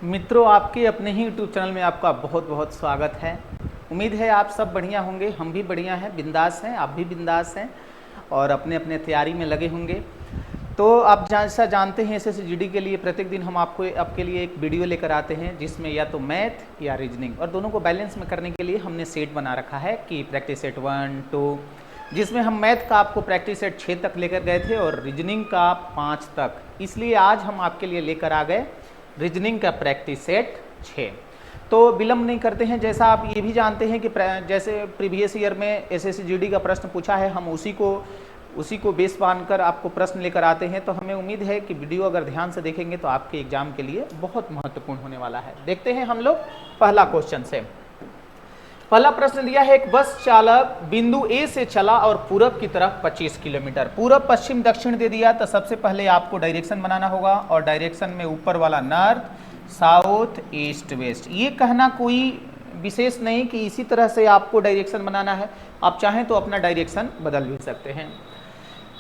मित्रों, आपके अपने ही यूट्यूब चैनल में आपका बहुत बहुत स्वागत है। उम्मीद है आप सब बढ़िया होंगे, हम भी बढ़िया हैं, बिंदास हैं, आप भी बिंदास हैं और अपने अपने तैयारी में लगे होंगे। तो आप जैसा जानते हैं एसएससी के लिए प्रत्येक दिन हम आपके लिए एक वीडियो लेकर आते हैं जिसमें या तो मैथ या रीजनिंग और दोनों को बैलेंस में करने के लिए हमने सेट बना रखा है कि प्रैक्टिस सेट 1, 2, जिसमें हम मैथ का आपको प्रैक्टिस सेट 6 तक लेकर गए थे और रीजनिंग का 5 तक। इसलिए आज हम आपके लिए लेकर आ गए रीजनिंग का प्रैक्टिस सेट 6। तो विलंब नहीं करते हैं। जैसा आप ये भी जानते हैं कि जैसे प्रीवियस ईयर में एसएससी का प्रश्न पूछा है, हम उसी को बेस मानकर आपको प्रश्न लेकर आते हैं। तो हमें उम्मीद है कि वीडियो अगर ध्यान से देखेंगे तो आपके एग्जाम के लिए बहुत महत्वपूर्ण होने वाला है। देखते हैं हम लोग पहला क्वेश्चन से। पहला प्रश्न दिया है, एक बस चालक बिंदु ए से चला और पूरब की तरफ 25 किलोमीटर। पूरब, पश्चिम, दक्षिण दे दिया तो सबसे पहले आपको डायरेक्शन बनाना होगा और डायरेक्शन में ऊपर वाला नॉर्थ, साउथ, ईस्ट, वेस्ट। ये कहना कोई विशेष नहीं कि इसी तरह से आपको डायरेक्शन बनाना है, आप चाहें तो अपना डायरेक्शन बदल भी सकते हैं।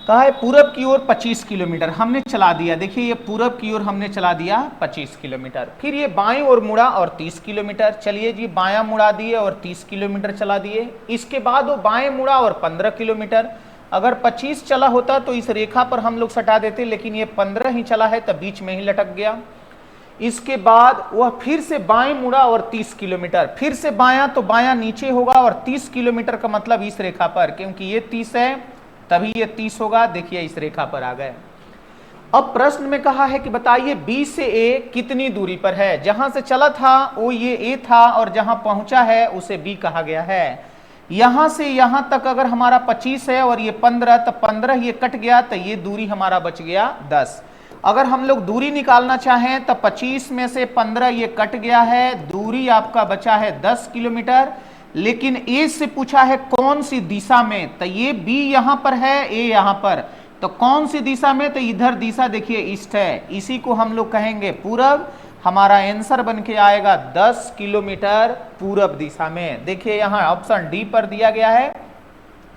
कहा है पूरब की ओर 25 किलोमीटर हमने चला दिया। देखिए ये पूरब की ओर हमने चला दिया 25 किलोमीटर। फिर ये बाएं ओर मुड़ा और 30 किलोमीटर। चलिए जी, बायां मुड़ा दिए और 30 किलोमीटर चला दिए। इसके बाद वो बाएं मुड़ा और 15 किलोमीटर। अगर 25 चला होता तो इस रेखा पर हम लोग सटा देते, लेकिन ये 15 ही चला है तब बीच में ही लटक गया। इसके बाद वह फिर से बाएं मुड़ा और 30 किलोमीटर। फिर से बायां तो बायां नीचे होगा और 30 किलोमीटर का मतलब इस रेखा पर, क्योंकि ये 30 है तभी ये 30 होगा। देखिए इस रेखा पर आ गए। अब प्रश्न में कहा है कि बताइए बी से ए कितनी दूरी पर है। जहां से चला था वो ये ए था और जहां पहुंचा है उसे बी कहा गया है। यहां से यहां तक अगर हमारा 25 है और ये 15, तो 15 ये कट गया तो ये दूरी हमारा बच गया 10। अगर हम लोग दूरी निकालना चाहें तो 25 में से 15 ये कट गया है, दूरी आपका बचा है 10 किलोमीटर। लेकिन ए से पूछा है कौन सी दिशा में, तो ये बी यहां पर है, ए यहां पर, तो कौन सी दिशा में, तो इधर दिशा देखिए ईस्ट है, इसी को हम लोग कहेंगे पूरब। हमारा आंसर बन के आएगा 10 किलोमीटर पूरब दिशा में। देखिए यहां ऑप्शन डी पर दिया गया है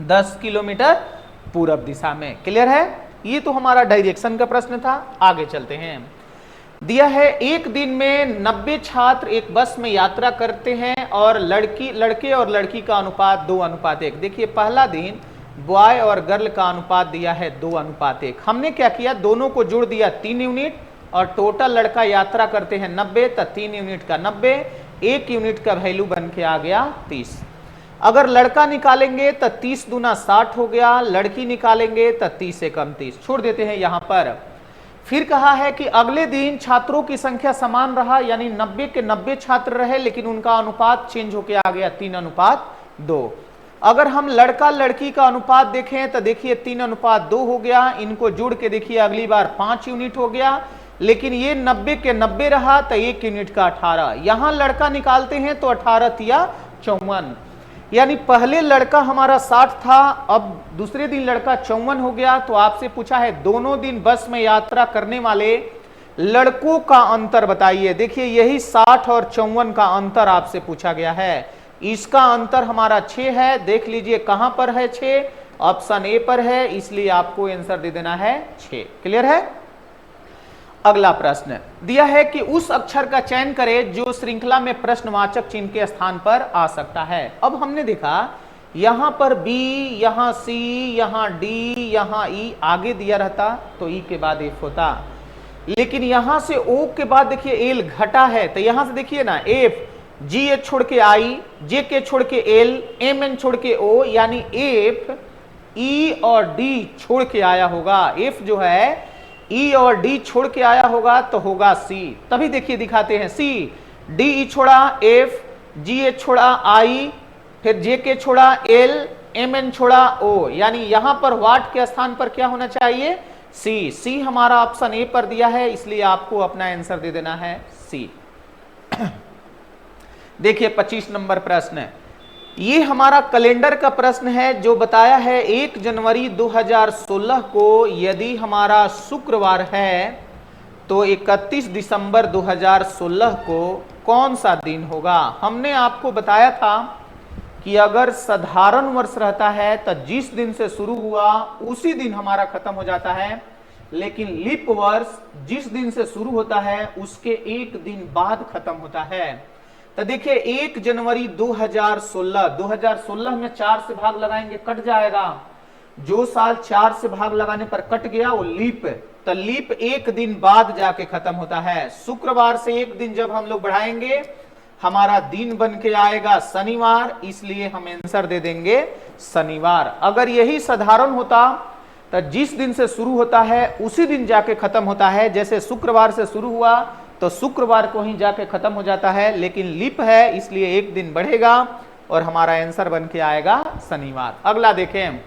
10 किलोमीटर पूरब दिशा में। क्लियर है? ये तो हमारा डायरेक्शन का प्रश्न था। आगे चलते हैं। दिया है एक दिन में 90 छात्र एक बस में यात्रा करते हैं और लड़के और लड़की का अनुपात 2:1। देखिए पहला दिन बॉय और गर्ल का अनुपात दिया है 2:1। हमने क्या किया, दोनों को जोड़ दिया 3 यूनिट और टोटल लड़का यात्रा करते हैं 90, तो 3 यूनिट का 90, 1 यूनिट का वैल्यू बन के आ गया 30। अगर लड़का निकालेंगे तो 30 दूना 60 हो गया, लड़की निकालेंगे तो 30 से कम 30 छोड़ देते हैं यहां पर। फिर कहा है कि अगले दिन छात्रों की संख्या समान रहा, यानी 90 के 90 छात्र रहे, लेकिन उनका अनुपात चेंज होकर आ गया 3:2। अगर हम लड़का लड़की का अनुपात देखें तो देखिए 3:2 हो गया। इनको जोड़ के देखिए अगली बार 5 यूनिट हो गया, लेकिन ये 90 के 90 रहा तो 1 यूनिट का 18। यहां लड़का निकालते हैं तो 18 तिया 54, यानी पहले लड़का हमारा 60 था, अब दूसरे दिन लड़का 54 हो गया। तो आपसे पूछा है दोनों दिन बस में यात्रा करने वाले लड़कों का अंतर बताइए। देखिए यही 60 और 54 का अंतर आपसे पूछा गया है। इसका अंतर हमारा 6 है। देख लीजिए कहां पर है 6, ऑप्शन ए पर है, इसलिए आपको आंसर दे देना है 6। क्लियर है? अगला प्रश्न दिया है कि उस अक्षर का चयन करें जो श्रृंखला में प्रश्नवाचक चिन्ह के स्थान पर आ सकता है। अब हमने देखा यहां पर बी, यहां सी, यहां डी, यहां ई आगे दिया रहता तो ई के बाद एफ होता, लेकिन यहां से ओ के बाद देखिए एल घटा है, तो यहां से देखिए ना एफ, जी एच छोड़ के आई, जे के छोड़ के एल, एम एन छोड़ के ओ, यानी एफ ई और डी छोड़ के आया होगा। एफ जो है ई और डी छोड़ के आया होगा तो होगा सी। तभी देखिए दिखाते हैं सी, डी ई छोड़ा एफ, जी एच छोड़ा आई, फिर जे के छोड़ा एल, एम एन छोड़ा ओ, यानी यहां पर वाट के स्थान पर क्या होना चाहिए, सी। सी हमारा ऑप्शन ए पर दिया है, इसलिए आपको अपना आंसर दे देना है सी। देखिए 25 नंबर प्रश्न, ये हमारा कैलेंडर का प्रश्न है जो बताया है 1 जनवरी 2016 को यदि हमारा शुक्रवार है तो 31 दिसंबर 2016 को कौन सा दिन होगा। हमने आपको बताया था कि अगर साधारण वर्ष रहता है तो जिस दिन से शुरू हुआ उसी दिन हमारा खत्म हो जाता है। लेकिन लीप वर्ष जिस दिन से शुरू होता है उसके एक दिन बाद खत्म होता है। तो देखिए 1 जनवरी 2016 में 4 से भाग लगाएंगे कट जाएगा, जो साल 4 से भाग लगाने पर कट गया वो लीप, तो लीप एक दिन बाद जाके खत्म होता है। शुक्रवार से एक दिन जब हम लोग बढ़ाएंगे हमारा दिन बन के आएगा शनिवार, इसलिए हम आंसर दे देंगे शनिवार। अगर यही साधारण होता तो जिस दिन से शुरू होता है उसी दिन जाके खत्म होता है, जैसे शुक्रवार से शुरू हुआ तो शुक्रवार को ही जाके खत्म हो जाता है, लेकिन लीप है इसलिए एक दिन बढ़ेगा और हमारा आंसर बन के आएगा शनिवार। अगला देखें,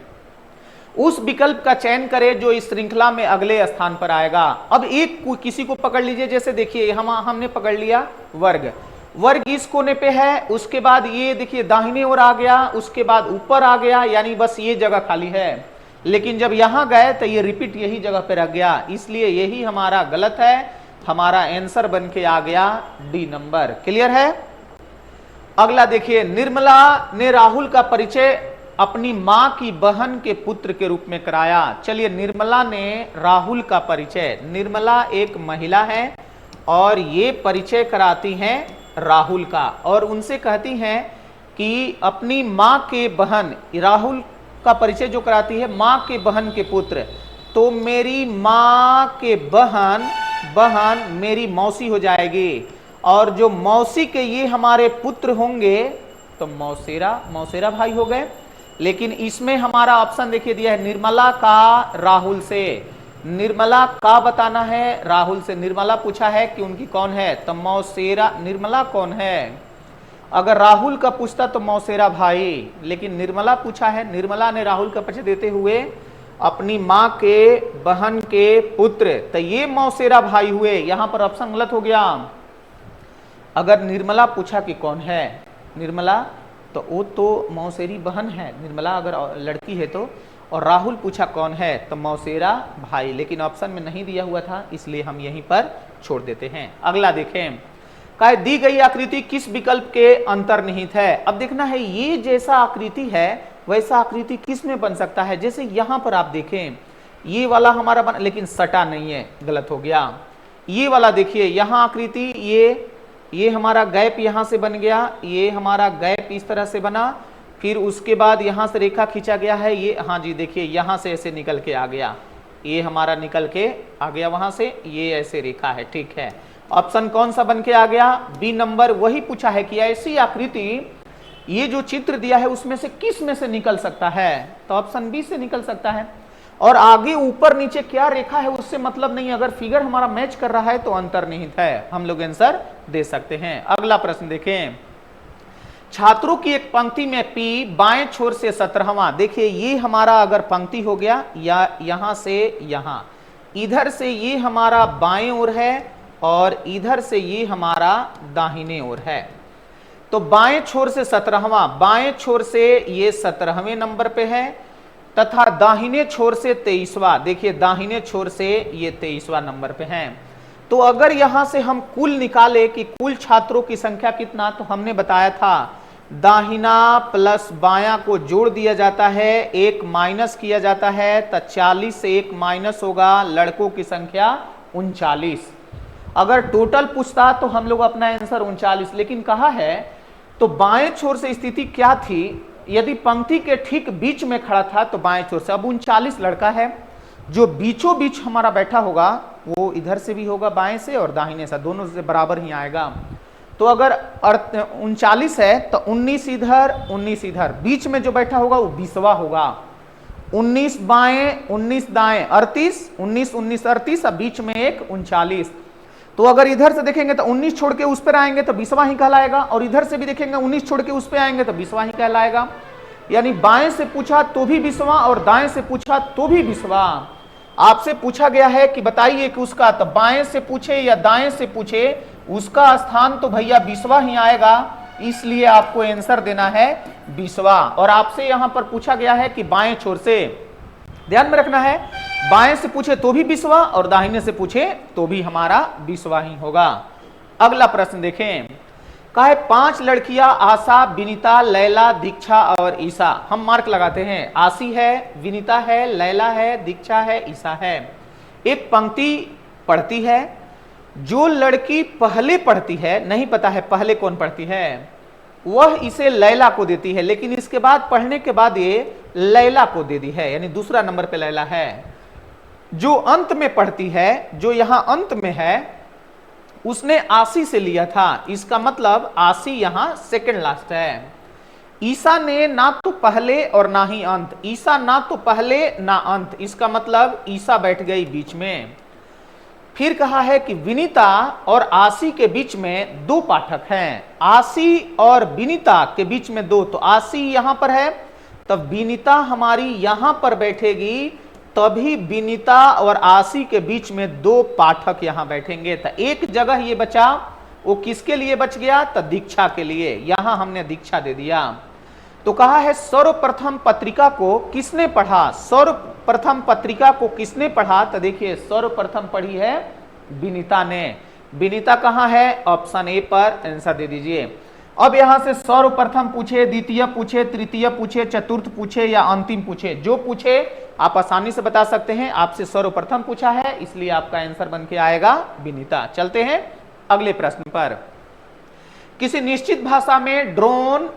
उस विकल्प का चयन करें जो इस श्रृंखला में अगले स्थान पर आएगा। अब एक किसी को पकड़ लीजिए, जैसे देखिए हमने पकड़ लिया वर्ग, वर्ग इस कोने पे है, उसके बाद ये देखिए दाहिने ओर आ गया, उसके बाद ऊपर आ गया, यानी बस ये जगह खाली है। लेकिन जब यहां गए तो ये रिपीट यही जगह पे रह गया, इसलिए यही हमारा गलत है। हमारा आंसर बन के आ गया डी नंबर। क्लियर है? अगला देखिए, निर्मला ने राहुल का परिचय अपनी मां की बहन के पुत्र के रूप में कराया। चलिए, निर्मला ने राहुल का परिचय, निर्मला एक महिला है और ये परिचय कराती हैं राहुल का और उनसे कहती हैं कि अपनी मां के बहन, राहुल का परिचय जो कराती है मां के बहन के पुत्र, तो मेरी मां के बहन मेरी मौसी हो जाएगी और जो मौसी के ये हमारे पुत्र होंगे तो मौसेरा भाई हो गए। लेकिन इसमें हमारा ऑप्शन देखिए दिया है निर्मला का राहुल से, निर्मला का बताना है राहुल से। निर्मला पूछा है कि उनकी कौन है, तो मौसेरा, निर्मला कौन है। अगर राहुल का पूछता तो मौसेरा भाई, लेकिन निर्मला पूछा है, निर्मला ने राहुल का परिचय देते हुए अपनी मां के बहन के पुत्र, तो ये मौसेरा भाई हुए। यहां पर ऑप्शन गलत हो गया। अगर निर्मला पूछा कि कौन है निर्मला, तो वो तो मौसेरी बहन है निर्मला अगर लड़की है तो, और राहुल पूछा कौन है तो मौसेरा भाई, लेकिन ऑप्शन में नहीं दिया हुआ था इसलिए हम यहीं पर छोड़ देते हैं। अगला देखें, कहा दी गई आकृति किस विकल्प के अंतर्निहित है। अब देखना है ये जैसा आकृति है वैसा आकृति किस में बन सकता है। जैसे यहां पर आप देखें ये वाला हमारा बना, लेकिन सटा नहीं है, गलत हो गया। ये वाला देखिए यहां आकृति, ये हमारा गैप यहां से बन गया, ये हमारा गैप इस तरह से बना, फिर उसके बाद यहां से रेखा खींचा गया है, ये हाँ जी देखिए यहां से ऐसे निकल के आ गया, ये हमारा निकल के आ गया वहां से, ये ऐसे रेखा है। ठीक है, ऑप्शन कौन सा बन के आ गया, बी नंबर। वही पूछा है कि ऐसी आकृति, ये जो चित्र दिया है उसमें से किस में से निकल सकता है, तो ऑप्शन बी से निकल सकता है। और आगे ऊपर नीचे क्या रेखा है उससे मतलब नहीं, अगर फिगर हमारा मैच कर रहा है तो अंतर्निहित है, हम लोग आंसर दे सकते हैं। अगला प्रश्न देखें, छात्रों की एक पंक्ति में पी बाएं छोर से 17वां, देखिए ये हमारा अगर पंक्ति हो गया या यहां से यहां, इधर से ये हमारा बाएं ओर है और इधर से ये हमारा दाहिने ओर है, तो बाएं छोर से 17वां, बाएं छोर से ये 17वें नंबर पे है तथा दाहिने छोर से 23वां, देखिए दाहिने छोर से ये 23वां नंबर पे है। तो अगर यहां से हम कुल निकाले कि कुल छात्रों की संख्या कितना, तो हमने बताया था दाहिना प्लस बायां को जोड़ दिया जाता है, एक माइनस किया जाता है, तो 40 से एक माइनस होगा, लड़कों की संख्या 39। अगर टोटल पूछता तो हम लोग अपना आंसर 39, लेकिन कहा है तो बाएं छोर से स्थिति क्या थी, यदि पंक्ति के ठीक बीच में खड़ा था तो बाएं छोर से, अब 39 लड़का है, जो बीचों बीच हमारा बैठा होगा वो इधर से भी होगा बाएं से और दाहिने से, दोनों से बराबर ही आएगा। तो अगर 39 है तो 19 इधर 19 इधर, बीच में जो बैठा होगा वो 20वां होगा, 19 बाएं 19 दाएं 38, 19 19 38, अब बीच में एक 39। तो अगर इधर से देखेंगे तो 19 छोड़ के उस पर आएंगे तो 20वां ही कहलाएगा, और इधर से भी देखेंगे 19 छोड़ के उस पर आएंगे तो 20वां ही कहलाएगा। यानी बाएं से पूछा तो भी 20वां और दाएं से पूछा तो भी 20वां। आपसे पूछा गया है कि बताइए कि उसका, तो बाएं से पूछे या दाएं से पूछे उसका स्थान तो भैया 20वां ही आएगा, इसलिए आपको आंसर देना है 20वां। और आपसे यहां पर पूछा गया है कि बाएं छोर से, ध्यान में रखना है बाएं से पूछे तो भी 20वां और दाहिने से पूछे तो भी हमारा 20वां ही होगा। अगला प्रश्न देखें, कहा है 5 लड़कियां आशा, विनीता, लैला, दीक्षा और ईशा। हम मार्क लगाते हैं, आशी है, विनीता है, लैला है, दीक्षा है, ईशा है। एक पंक्ति पढ़ती है, जो लड़की पहले पढ़ती है, नहीं पता है पहले कौन पढ़ती है, वह इसे लैला को देती है, लेकिन इसके बाद पढ़ने के बाद ये लैला को दे दी है, यानी दूसरा नंबर पे लैला है। जो अंत में पढ़ती है, जो यहां अंत में है, उसने आसी से लिया था, इसका मतलब आसी यहां सेकंड लास्ट है। ईसा ने ना तो पहले और ना ही अंत, ईसा ना तो पहले ना अंत, इसका मतलब ईसा बैठ गई बीच में। फिर कहा है कि विनीता और आसी के बीच में दो पाठक हैं, आसी और विनीता के बीच में दो, तो आसी यहां पर है, तब विनीता हमारी यहां पर बैठेगी, तभी विनीता और आसी के बीच में दो पाठक यहां बैठेंगे। तो एक जगह ये बचा, वो किसके लिए बच गया, तो दीक्षा के लिए, यहां हमने दीक्षा दे दिया। तो कहा है सर्वप्रथम पत्रिका को किसने पढ़ा, सर्वप्रथम पत्रिका को किसने पढ़ा, तो देखिए सर्वप्रथम पढ़ी है विनीता ने। विनीता कहां है, ऑप्शन ए पर आंसर दे दीजिए। अब यहां से सर्वप्रथम पूछे, द्वितीय पूछे, तृतीय पूछे, चतुर्थ पूछे या अंतिम पूछे, जो पूछे आप आसानी से बता सकते हैं। आपसे सर्वप्रथम पूछा है, इसलिए आपका आंसर बन के आएगा विनीता। चलते हैं अगले प्रश्न पर। किसी निश्चित भाषा में ड्रोन,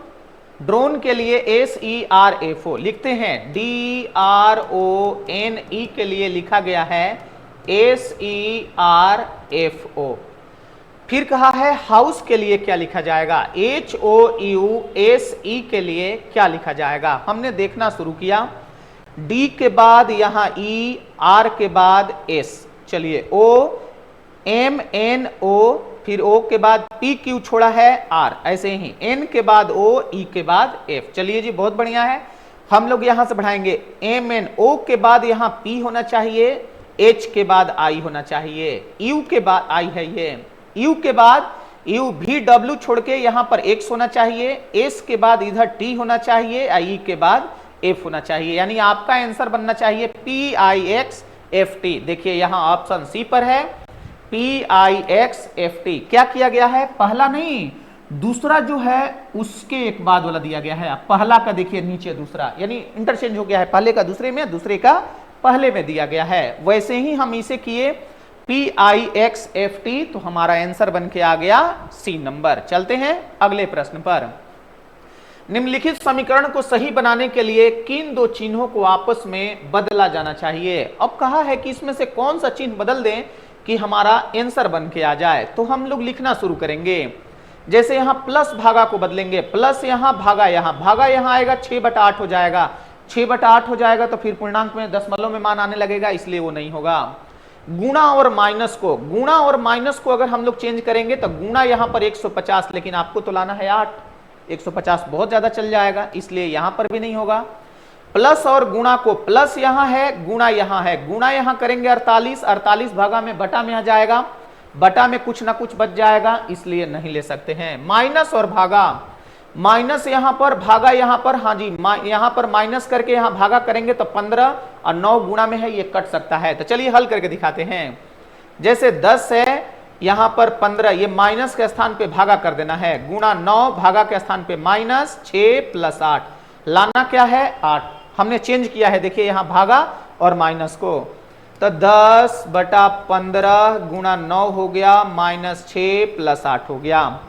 ड्रोन के लिए SERFO लिखते हैं, DRONE के लिए लिखा गया है SERFO। फिर कहा है हाउस के लिए क्या लिखा जाएगा, HOUSE के लिए क्या लिखा जाएगा। हमने देखना शुरू किया, D के बाद यहां E, R के बाद S, चलिए OMNO, फिर O के बाद PQ छोड़ा है R, ऐसे ही N के बाद O, E के बाद F। चलिए जी बहुत बढ़िया है, हम लोग यहां से बढ़ाएंगे, MNO के बाद यहां P होना चाहिए, H के बाद I होना चाहिए, U के बाद I है ये, U के बाद VW छोड़ के यहां पर X होना चाहिए, S के बाद इधर T होना चाहिए, I के बाद F होना चाहिए, यानी आपका आंसर बनना चाहिए PIXFT। देखिए यहां ऑप्शन सी पर है PIXFT। क्या किया गया है, पहला नहीं दूसरा जो है उसके एक बाद वाला दिया गया है, पहला का देखिए नीचे दूसरा, यानी इंटरचेंज हो गया है, पहले का दूसरे में, दूसरे का पहले में दिया गया है। वैसे ही हम इसे किए PIXFT, तो हमारा आंसर बन के आ गया सी नंबर। चलते हैं अगले प्रश्न पर। निम्नलिखित समीकरण को सही बनाने के लिए किन दो चिन्हों को आपस में बदला जाना चाहिए। अब कहा है कि इसमें से कौन सा चिन्ह बदल दें कि हमारा आंसर बन के आ जाए, तो हम लोग लिखना शुरू करेंगे। जैसे यहां प्लस भागा को बदलेंगे, प्लस यहां भागा यहां आएगा, 6/8 हो जाएगा, 6/8 हो जाएगा तो फिर पूर्णांक में दशमलव में मान आने लगेगा, इसलिए वो नहीं होगा। गुणा और माइनस को अगर हम लोग चेंज करेंगे तो गुणा यहां पर 150, लेकिन आपको तो लाना है 8, 150 बहुत ज्यादा चल जाएगा, इसलिए यहां पर भी नहीं होगा। प्लस और गुणा को, प्लस यहां है, गुणा यहां है, गुणा यहां करेंगे 48, 48 भागा में बटा में आ जाएगा, बटा में कुछ ना कुछ बच जाएगा, इसलिए नहीं ले सकते हैं। माइनस और भागा, माइनस यहां पर, भागा यहां पर, हाँ जी यहां पर माइनस करके यहां भागा करेंगे तो 15 और 9 गुणा में है, ये कट सकता है। तो चलिए हल करके दिखाते हैं। जैसे 10 है, यहां पर 15, ये माइनस के स्थान पे भागा कर देना है, गुणा 9, भागा के स्थान पे माइनस 6 + 8, लाना क्या है 8, हमने चेंज किया है, देखिए यहां भागा और माइनस को, तो 10/15 गुणा 9 हो गया, -6 + 8 हो गया।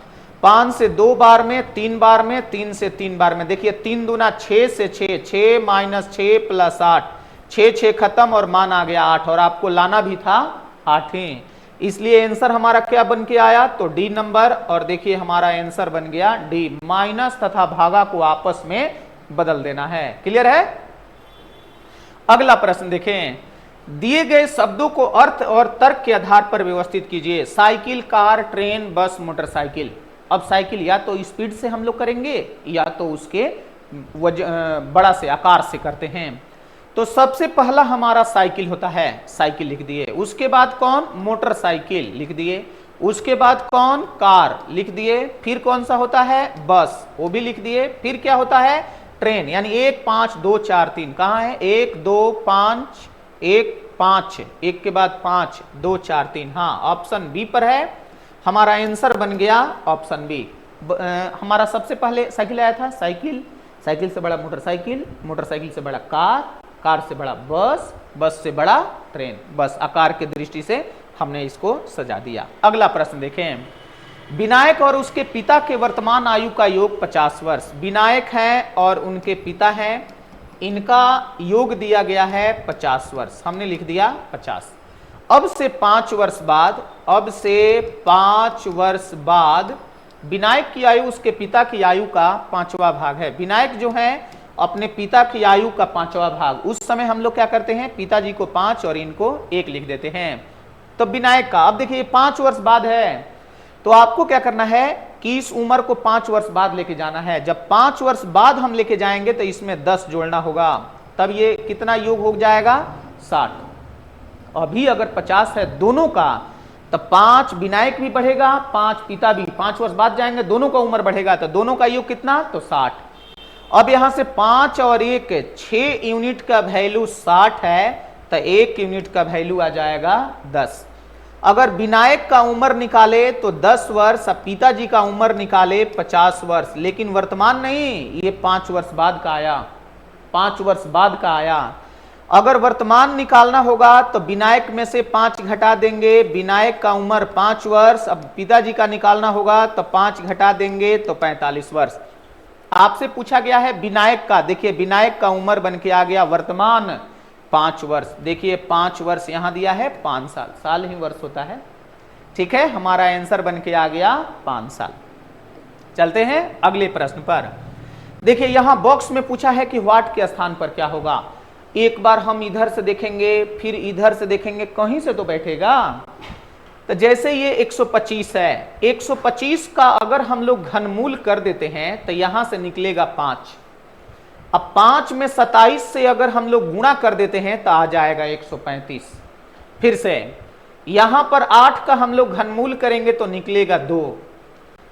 5 से 2 बार में, 3 बार में, 3 से 3 बार में, देखिए 3 दूना 6 से 6, 6 - 6 + 8, 6 खत्म और मान आ गया 8, और आपको लाना भी था 8 ही, इसलिए आंसर हमारा क्या बन के आया, तो डी नंबर। और देखिए हमारा आंसर बन गया डी, माइनस तथा भागा को आपस में बदल देना है। क्लियर है। अगला प्रश्न देखें, दिए गए शब्दों को अर्थ और तर्क के आधार पर व्यवस्थित कीजिए। साइकिल, कार, ट्रेन, बस, मोटरसाइकिल। अब साइकिल या तो स्पीड से हम लोग करेंगे या तो उसके बड़ा से आकार से करते हैं। तो सबसे पहला हमारा साइकिल होता है, साइकिल लिख दिए। उसके बाद कौन, मोटरसाइकिल लिख दिए। उसके बाद कौन, कार लिख दिए। फिर कौन सा होता है, बस, वो भी लिख दिए। फिर क्या होता है, ट्रेन, यानी 1 5 2 4 3, कहां है, 1 2 5 1 5, 1 के बाद 5 2 4 3, हाँ ऑप्शन बी पर है। हमारा आंसर बन गया ऑप्शन बी। हमारा सबसे पहले साइकिल आया था, साइकिल, साइकिल से बड़ा मोटरसाइकिल, मोटरसाइकिल से बड़ा कार, कार से बड़ा बस, बस से बड़ा ट्रेन, बस आकार की दृष्टि से हमने इसको सजा दिया। अगला प्रश्न देखें, विनायक और उसके पिता के वर्तमान आयु का योग 50 वर्ष। विनायक हैं और उनके पिता हैं, इनका योग दिया गया है 50 वर्ष, हमने लिख दिया 50। अब से 5 वर्ष बाद, अब से 5 वर्ष बाद विनायक की आयु उसके पिता की आयु का 5वां भाग है। विनायक जो है अपने पिता की आयु का 5वां भाग, उस समय हम लोग क्या करते हैं, पिताजी को 5 और इनको 1 लिख देते हैं। तो विनायक का, अब देखिए 5 वर्ष बाद है, तो आपको क्या करना है कि इस उम्र को 5 वर्ष बाद लेके जाना है। जब 5 वर्ष बाद हम लेके जाएंगे तो इसमें 10 जोड़ना होगा, तब ये कितना योग हो जाएगा, 60। अभी अगर 50 है दोनों का, तब 5 विनायक भी बढ़ेगा, 5 पिता भी, 5 वर्ष बाद जाएंगे दोनों का उम्र बढ़ेगा, तो दोनों का योग कितना, तो 60। अब यहां से 5 और 1 6 यूनिट का वैल्यू 60 है, तो 1 यूनिट का वैल्यू आ जाएगा 10। अगर विनायक का उम्र निकाले तो 10 वर्ष, अब पिताजी का उम्र निकाले 50 वर्ष, लेकिन वर्तमान नहीं, ये 5 वर्ष बाद का आया, 5 वर्ष बाद का आया। अगर वर्तमान निकालना होगा तो विनायक में से 5 घटा देंगे, विनायक का उम्र 5 वर्ष, अब पिताजी का निकालना होगा तो 5 घटा देंगे तो 45 वर्ष। आपसे पूछा गया है विनायक का, देखिए विनायक का उम्र बन के आ गया वर्तमान 5 वर्ष, देखिए 5 वर्ष यहां दिया है 5 साल, साल ही वर्ष होता है, ठीक है, हमारा आंसर बन के आ गया 5 साल। चलते हैं अगले प्रश्न पर। देखिए यहां बॉक्स में पूछा है कि व्हाट के स्थान पर क्या होगा। एक बार हम इधर से देखेंगे, फिर इधर से देखेंगे, कहीं से तो बैठेगा। तो जैसे ये 125 है, 125 का अगर हम लोग घनमूल कर देते हैं तो यहां से निकलेगा 5। अब 5 में 27 से अगर हम लोग गुणा कर देते हैं तो आ जाएगा 135। फिर से यहां पर 8 का हम लोग घनमूल करेंगे तो निकलेगा 2।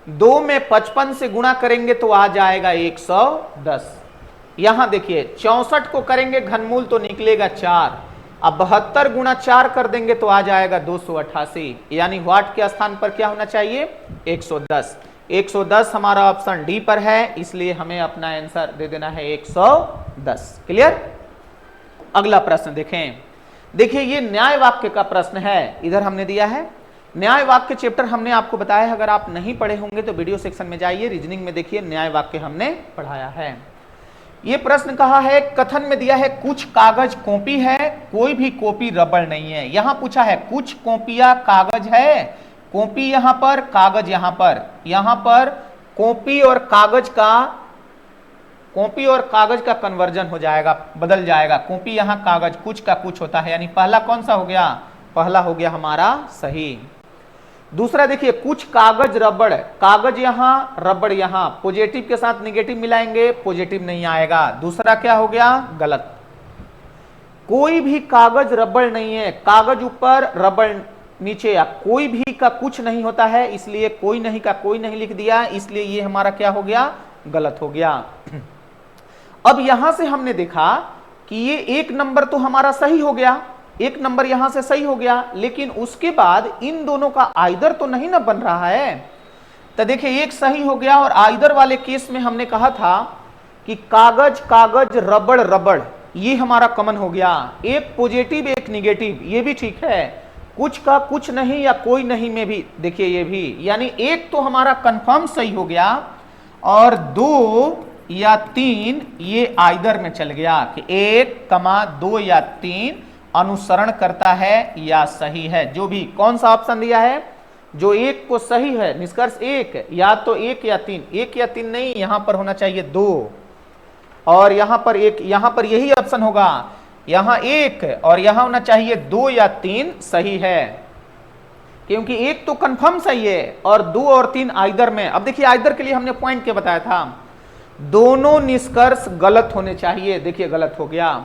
2 में 55 से गुणा करेंगे तो आ जाएगा 110। यहां देखिए 64 को करेंगे घनमूल तो निकलेगा 4। अब 72 गुणा 4 कर देंगे तो आ जाएगा 288, यानी व्हाट के स्थान पर क्या होना चाहिए, 110। 110 हमारा ऑप्शन डी पर है, इसलिए हमें अपना आंसर दे देना है 110। क्लियर। अगला प्रश्न देखें, देखिए ये न्याय वाक्य का प्रश्न है, इधर हमने दिया है न्याय वाक्य चैप्टर, हमने आपको बताया, अगर आप नहीं पढ़े होंगे तो वीडियो सेक्शन में जाइए, रीजनिंग में देखिए न्याय वाक्य हमने पढ़ाया है। ये प्रश्न कहा है, कथन में दिया है कुछ कागज कॉपी है, कोई भी कॉपी रबड़ नहीं है। यहां पूछा है कुछ कॉपियां कागज है, कॉपी यहां पर, कागज यहां पर कॉपी और कागज का कन्वर्जन हो जाएगा, बदल जाएगा। कॉपी यहां कागज, कुछ का कुछ होता है, यानी पहला कौन सा हो गया, पहला हो गया हमारा सही। दूसरा देखिए कुछ कागज रबड़, कागज यहां रबड़ यहां, पॉजिटिव के साथ नेगेटिव मिलाएंगे, पॉजिटिव नहीं आएगा। दूसरा क्या हो गया, गलत। कोई भी कागज रबड़ नहीं है, कागज ऊपर रबड़ नीचे, या कोई भी का कुछ नहीं होता है, इसलिए कोई नहीं का कोई नहीं लिख दिया, इसलिए ये हमारा क्या हो गया, गलत हो गया। अब यहां से हमने देखा कि ये 1 नंबर तो हमारा सही हो गया, 1 नंबर यहां से सही हो गया, लेकिन उसके बाद इन दोनों का आइदर तो नहीं ना बन रहा है। तो देखिए 1 सही हो गया, और आइदर वाले केस में हमने कहा था कि कागज कागज रबड़ रबड़, ये हमारा कॉमन हो गया। एक पॉजिटिव एक निगेटिव, ये भी ठीक है। कुछ का कुछ नहीं या कोई नहीं में भी देखिए ये भी, यानी 1 तो हमारा कंफर्म सही हो गया, और 2 या 3 ये आइदर में चल गया कि 1, 2 या 3 अनुसरण करता है या सही है, जो भी कौन सा ऑप्शन दिया है जो 1 को सही है, निष्कर्ष 1, या तो 1 या 3, 1 या 3 नहीं, यहां पर होना चाहिए 2, और यहां पर 1, यहां पर यही ऑप्शन होगा, यहां 1 और यहां होना चाहिए 2 या 3 सही है, क्योंकि 1 तो कंफर्म सही है और 2 और 3 आइदर में। अब देखिए आइदर के लिए हमने पॉइंट क्या बताया था, दोनों निष्कर्ष गलत होने चाहिए, देखिए गलत हो गया।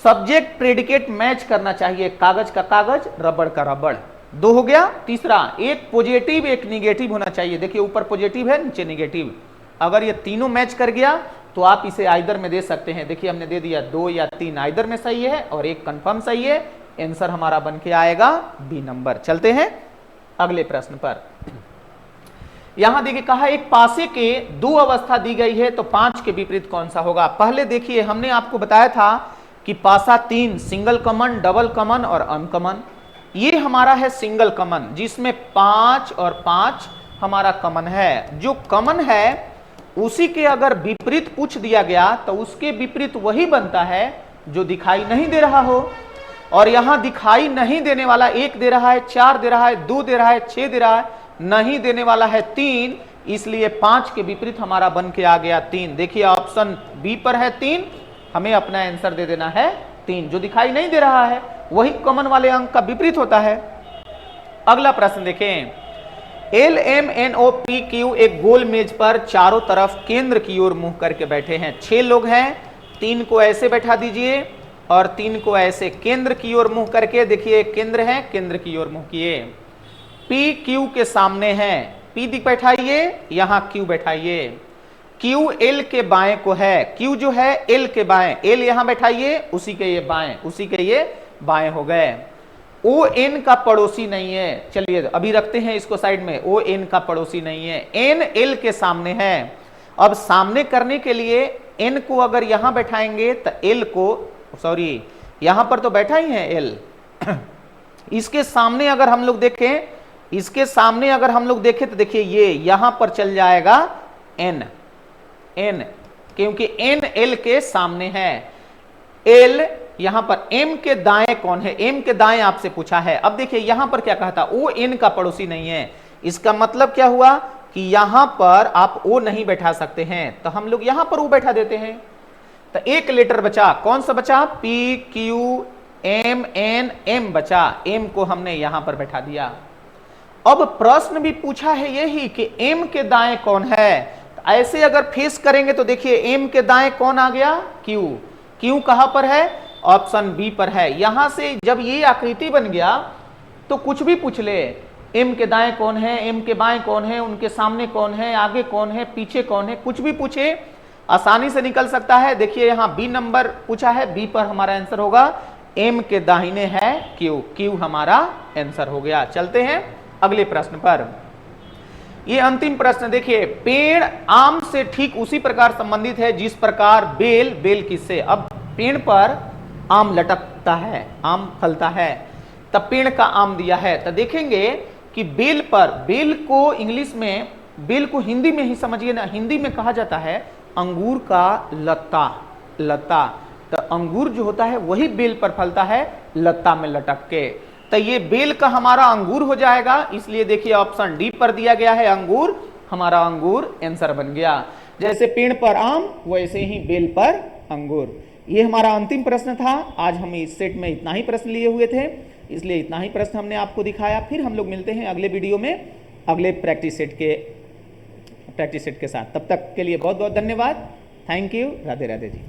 सब्जेक्ट प्रेडिकेट मैच करना चाहिए, कागज का कागज रबड़ का रबड़, 2 हो गया। तीसरा, एक पॉजिटिव एक निगेटिव होना चाहिए, देखिए ऊपर पॉजिटिव है नीचे निगेटिव, अगर ये तीनों मैच कर गया तो आप इसे आइदर में दे सकते हैं। देखिए हमने दे दिया 2 या 3 आइदर में सही है और 1 कंफर्म सही है, आंसर हमारा बन के आएगा बी नंबर। चलते हैं अगले प्रश्न पर। यहां देखिए कहा एक पासे के 2 अवस्था दी गई है, तो 5 के विपरीत कौन सा होगा। पहले देखिए हमने आपको बताया था कि पासा 3 सिंगल कॉमन, डबल कॉमन और अनकॉमन। ये हमारा है सिंगल कॉमन जिसमें 5 और 5 हमारा कॉमन है। जो कॉमन है उसी के अगर विपरीत पूछ दिया गया तो उसके विपरीत वही बनता है जो दिखाई नहीं दे रहा हो। और यहां दिखाई नहीं देने वाला 1 दे रहा है, 4 दे रहा है, 2 दे रहा है, 6 दे रहा है, नहीं देने वाला है 3, इसलिए 5 के विपरीत हमारा बन के आ गया 3। देखिए ऑप्शन बी पर है 3, हमें अपना आंसर दे देना है 3। जो दिखाई नहीं दे रहा है वही कॉमन वाले अंक का विपरीत होता है। अगला प्रश्न देखें, LMNOPQ एक गोल मेज पर चारों तरफ केंद्र की ओर मुंह करके बैठे हैं। 6 लोग हैं, 3 को ऐसे बैठा दीजिए और 3 को ऐसे केंद्र की ओर मुंह करके, देखिए केंद्र है, केंद्र की ओर मुंह किए। P Q के सामने है, P दिख बैठाइए, यहां Q बैठाइए। Q L के बाएं को है, Q जो है L के बाएं, L यहां बैठाइए, उसी के ये बाएं, उसी के ये बाएं हो गए। O N का पड़ोसी नहीं है, चलिए अभी रखते हैं इसको साइड में, O N का पड़ोसी नहीं है। N L के सामने है। अब सामने करने के लिए N को अगर यहां बैठाएंगे तो L को, सॉरी यहां पर तो बैठा ही है L, इसके सामने अगर हम लोग देखें, इसके सामने अगर हम लोग देखें तो देखिए ये यहां पर चल जाएगा N, क्योंकि N L के सामने है। L यहां पर M के दाएं कौन है, M के दाएं आपसे पूछा है। अब देखिए यहां पर क्या कहा था, O N का पड़ोसी नहीं है। इसका मतलब क्या हुआ कि यहां पर आप O नहीं बैठा सकते हैं, तो हम लोग यहां पर O बैठा देते हैं। तो एक लेटर बचा, कौन सा बचा, P Q M N M बचा, M को हमने यहां पर बैठा दिया। अब प्रश्न भी पूछा है यही कि M के दाएं कौन है, तो ऐसे अगर फेस करेंगे तो देखिए M के दाएं कौन आ गया, Q कहां पर है, ऑप्शन बी पर है। यहां से जब ये आकृति बन गया तो कुछ भी पूछ ले, M के दाएं कौन है, M के बाएं कौन है, उनके सामने कौन है, आगे कौन है, पीछे कौन है, कुछ भी पूछे आसानी से निकल सकता है। देखिए यहां बी नंबर पूछा है, बी पर हमारा आंसर होगा, M के दाहिने है Q हमारा आंसर हो गया। चलते हैं अगले प्रश्न पर। ये अंतिम प्रश्न देखिए, पेड़ आम से ठीक उसी प्रकार संबंधित है जिस प्रकार बेल किससे। अब पेड़ पर आम लटकता है, आम फलता है, तब पेड़ का आम दिया है, तो देखेंगे कि बेल पर, बेल को इंग्लिश में, बेल को हिंदी में ही समझिए ना, हिंदी में कहा जाता है अंगूर का लता। तो अंगूर जो होता है वही बेल पर फलता है, लता में लटक के। तो ये बेल का हमारा अंगूर हो जाएगा, इसलिए देखिए ऑप्शन डी पर दिया गया है अंगूर, हमारा अंगूर आंसर बन गया। जैसे पेड़ पर आम वैसे ही बेल पर अंगूर। ये हमारा अंतिम प्रश्न था। आज हम इस सेट में इतना ही प्रश्न लिए हुए थे, इसलिए इतना ही प्रश्न हमने आपको दिखाया। फिर हम लोग मिलते हैं अगले वीडियो में अगले प्रैक्टिस सेट के साथ। तब तक के लिए बहुत बहुत धन्यवाद। Thank you. Radhe Radhe ji.